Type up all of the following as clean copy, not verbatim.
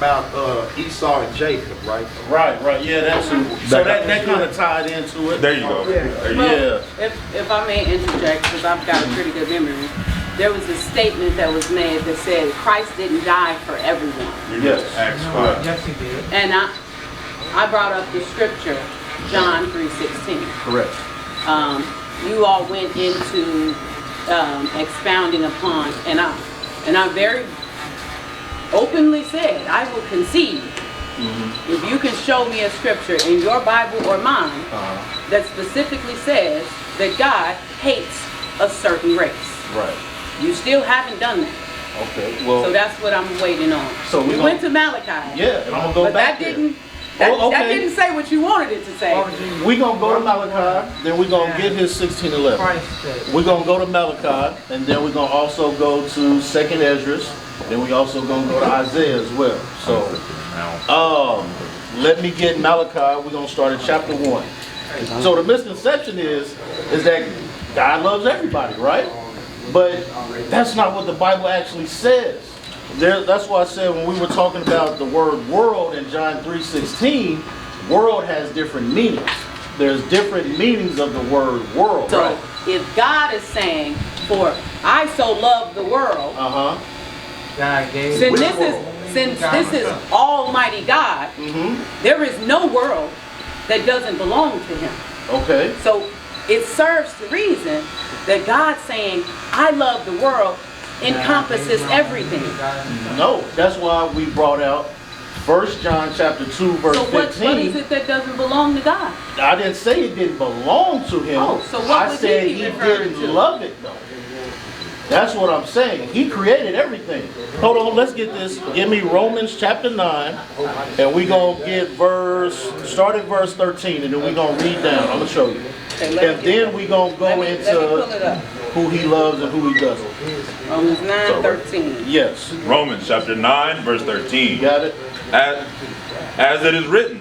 about Esau and Jacob, right? Right. Yeah, that's who. So that kind of tied into it. There you go. Well, if I may interject, because I've got a pretty good memory, there was a statement that was made that said Christ didn't die for everyone. Yes. Yes, he did. And I brought up the scripture, John 3:16. Correct. You all went into expounding upon, and I very openly said, I will concede, if you can show me a scripture in your Bible or mine that specifically says that God hates a certain race. Right. You still haven't done that. Okay. Well. So that's what I'm waiting on. So we went to Malachi. Yeah, and I'm gonna go but back that there. that didn't say what you wanted it to say. We're going to go to Malachi, then we're going to get his 16:11. We're going to go to Malachi, and then we're going to also go to 2nd Esdras, then we also going to go to Isaiah as well. So, let me get Malachi. We're going to start at chapter 1. So the misconception is that God loves everybody, right? But that's not what the Bible actually says. That's why I said when we were talking about the word world in John 3:16, world has different meanings. There's different meanings of the word world. So right? If God is saying, for I so love the world, since this is Almighty God, there is no world that doesn't belong to him. Okay. So it serves the reason that God saying, I love the world encompasses everything. No, that's why we brought out 1 John chapter 2 verse 15. So what is it that doesn't belong to God? I didn't say it didn't belong to him. Oh, so what I said he didn't love it though. That's what I'm saying. He created everything. Hold on, let's get this. Give me Romans chapter 9, and we're going to get start at verse 13, and then we're going to read down. I'm going to show you. Okay, and then we're going to go into who he loves and who he doesn't. Romans 9:13. Yes. Romans chapter 9, verse 13. Got it? As it is written,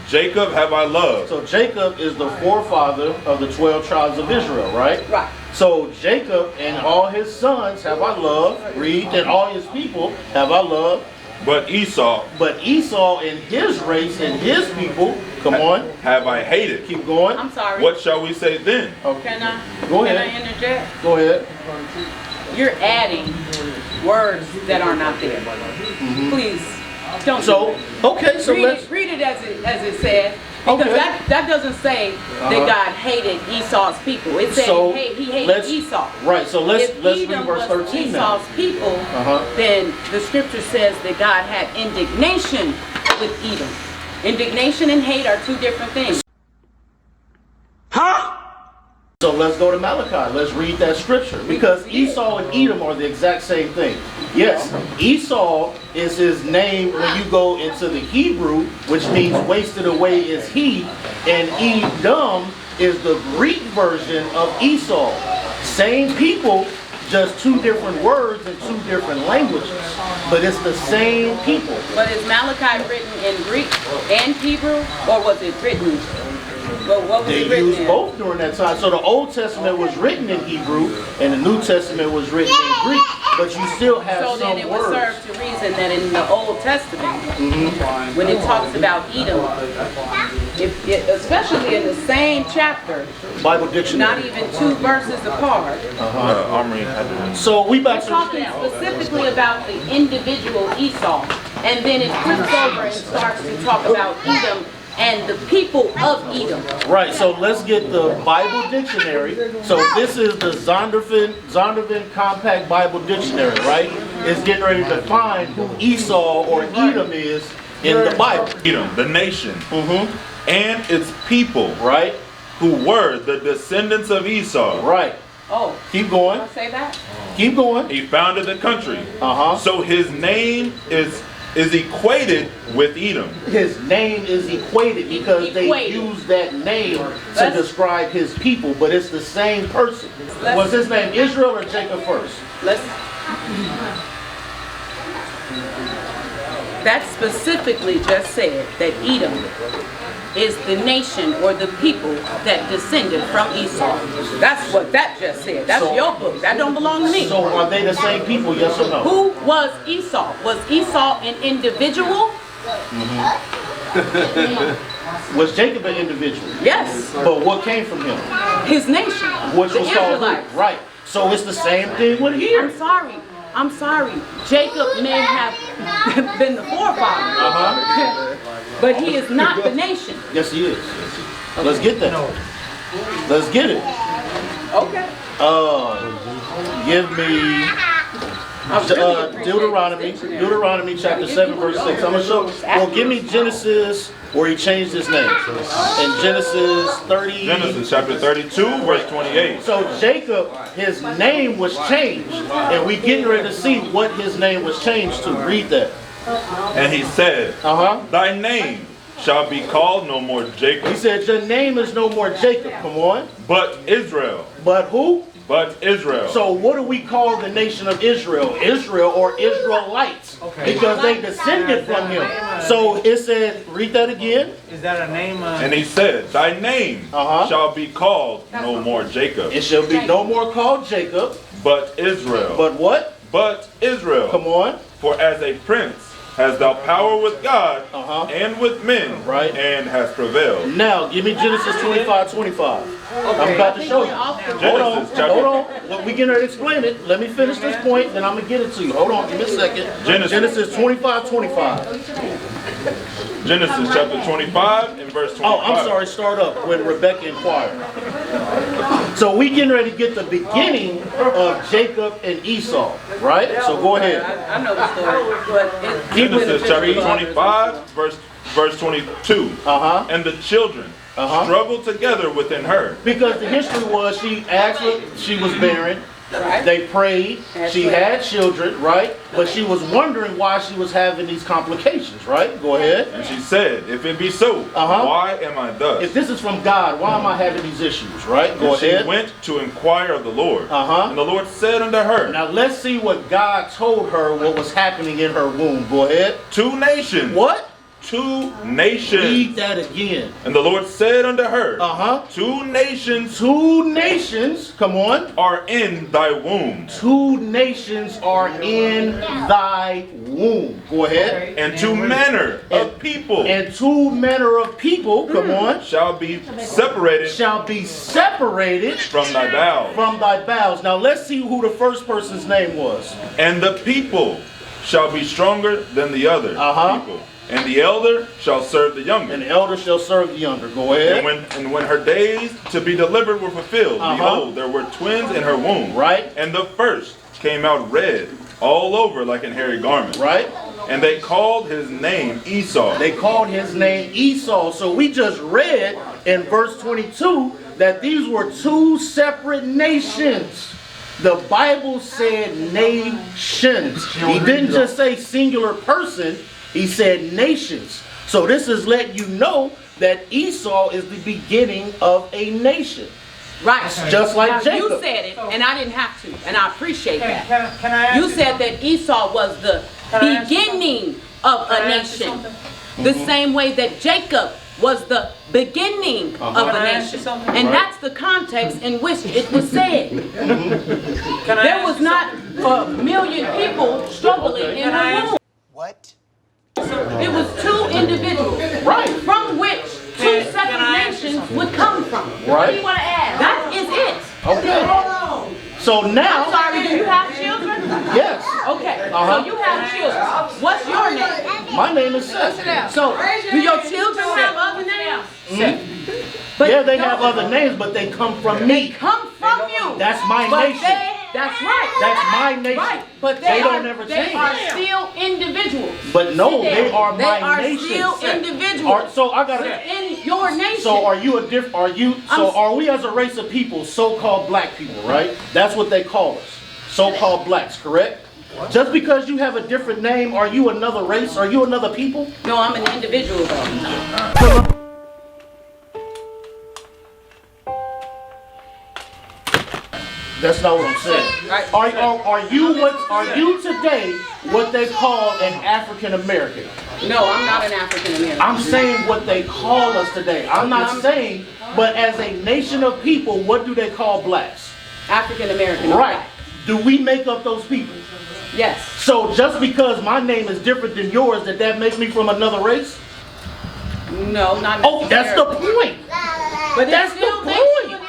Jacob have I loved. So Jacob is the forefather of the 12 tribes of Israel, right? Right. So Jacob and all his sons have I loved, read, and all his people have I loved. But Esau and his race and his people, come on. Have I hated. Keep going. I'm sorry. What shall we say then? Can I interject? Go ahead. You're adding words that are not there. Please don't. So okay, so let's read it as it said. Because that doesn't say that God hated Esau's people. It said he hated Esau. Right, so let's read Edom verse 13 now. Esau's people, then the scripture says that God had indignation with Edom. Indignation and hate are two different things. So let's go to Malachi. Let's read that scripture. Because Esau and Edom are the exact same thing. Yes, Esau is his name when you go into the Hebrew, which means wasted away is he. And Edom is the Greek version of Esau. Same people, just two different words in two different languages. But it's the same people. But is Malachi written in Greek and Hebrew? Or was it written? But what was they used both during that time. So the Old Testament was written in Hebrew and the New Testament was written in Greek. But you still have some words. So then it would serve to reason that in the Old Testament, when it talks about Edom, especially in the same chapter, Bible dictionary, not even two verses apart. So we're talking specifically about the individual Esau, and then it flips over and starts to talk about Edom and the people of Edom. Right, so let's get the Bible dictionary. So this is the Zondervan Compact Bible Dictionary, right? It's getting ready to define who Esau or Edom is in the Bible. Edom, the nation, and its people, right? Who were the descendants of Esau. Right. Oh. Keep going. Did I say that? Keep going. He founded the country. So his name is equated with Edom. His name is equated because they use that name to describe his people, but it's the same person. Was his name Israel or Jacob first? That specifically just said that Edom is the nation or the people that descended from Esau. That's what that just said. That's your book. That don't belong to me. So are they the same people, yes or no? Who was Esau? Was Esau an individual? Was Jacob an individual? Yes. But what came from him? His nation. Which the was called who? Israelites. Right. So it's the same thing with here. I'm sorry. Jacob may have been the forefather. But he is not the nation. Yes, he is. Let's get that. Let's get it. Okay. Give me Deuteronomy chapter 7 verse 6. I'm gonna show. Well, give me Genesis where he changed his name. In Genesis 30. Genesis chapter 32 verse 28. So Jacob, his name was changed, and we getting ready to see what his name was changed to. Read that. And he said, thy name shall be called no more Jacob. He said, your name is no more Jacob. Come on. But Israel. But who? But Israel. So what do we call the nation of Israel? Israel or Israelites. Because they descended from him. So it said, read that again. Is that a name? And he said, thy name shall be called no more Jacob. It shall be no more called Jacob. But Israel. But what? But Israel. Come on. For as a prince has thou power with God and with men, and has prevailed. Now, give me Genesis 25:25. I'm about to show you. Hold on. Well, we can explain it. Let me finish this point, then I'm going to get it to you. Hold on, give me a second. Genesis 25:25. Genesis chapter 25 and verse 25. Oh, I'm sorry, start up when Rebecca inquired. So we getting ready to get the beginning of Jacob and Esau, right? So go ahead. I know the story, but Genesis chapter 25, verse 22. And the children struggled together within her. Because the history was she was barren. They prayed. She had children, right? But she was wondering why she was having these complications, right? Go ahead. And she said, if it be so, why am I thus? If this is from God, why am I having these issues, right? Go ahead. She went to inquire of the Lord. And the Lord said unto her. Now let's see what God told her what was happening in her womb. Go ahead. 2 nations. What? 2 nations. Read that again. And the Lord said unto her, 2 nations. 2 nations, come on, are in thy womb. 2 nations are in thy womb. Go ahead. And 2 manner of people. And 2 manner of people, come on, shall be separated. From thy bowels. From thy bowels. Now let's see who the first person's name was. And the people shall be stronger than the other people. And the elder shall serve the younger. And the elder shall serve the younger. Go ahead. And when her days to be delivered were fulfilled, behold, there were twins in her womb. Right. And the first came out red all over like an hairy garment. Right. And they called his name Esau. They called his name Esau. So we just read in verse 22 that these were 2 separate nations. The Bible said nations. He didn't just say singular person. He said nations. So this is letting you know that Esau is the beginning of a nation. Right. Just like now, Jacob. you said it, and I didn't have to, and I appreciate that. Can I ask you said that Esau was the beginning of a nation. The same way that Jacob was the beginning of a nation. And that's the context in which it was said. There was not a million people struggling in the womb. What? It was 2 individuals, right, from which 2 separate nations would come from. Right. What do you want to add? That is it. Okay. So now. I'm sorry, do you have children? Yes. Okay. So you have children. What's your name? My name is Seth. So do your children have other names? But yeah, they have other names, but they come from me. They come from you. That's my nation. That's right. That's my nation. Right. But they don't ever change. They are still individuals. But no, they are my nation. They are still individuals. So I gotta. In your nation. So are you a different? Are we as a race of people, so-called black people, right? That's what they call us, so-called blacks, correct? Just because you have a different name, are you another race? Are you another people? No, I'm an individual though. That's not what I'm saying. Are you today what they call an African American? No, I'm not an African American. I'm saying what they call us today. I'm not saying, but as a nation of people, what do they call blacks? African American. Right. Do we make up those people? Yes. So just because my name is different than yours, did that make me from another race? No, not necessarily. Oh, that's the point. But that's the point.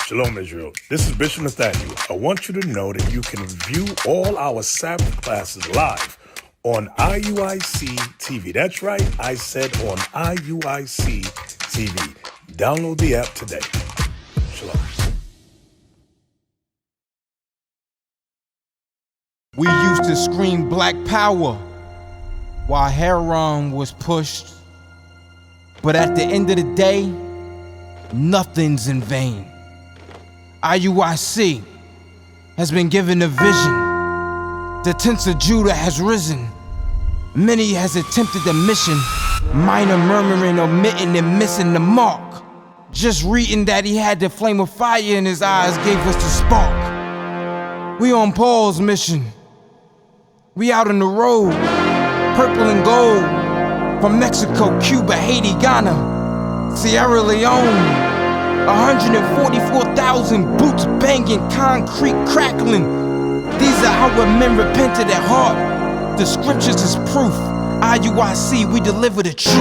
Shalom, Israel. This is Bishop Nathaniel. I want you to know that you can view all our Sabbath classes live on IUIC TV. That's right, I said on IUIC TV. Download the app today. Shalom. We used to scream black power while Heron was pushed. But at the end of the day, nothing's in vain. IUIC has been given a vision. The tents of Judah has risen. Many has attempted the mission, minor murmuring, omitting, and missing the mark. Just reading that he had the flame of fire in his eyes gave us the spark. We on Paul's mission. We out on the road, purple and gold, from Mexico, Cuba, Haiti, Ghana, Sierra Leone. 144,000 boots banging, concrete crackling. These are our men repented at heart. The scriptures is proof. IUIC, we deliver the truth.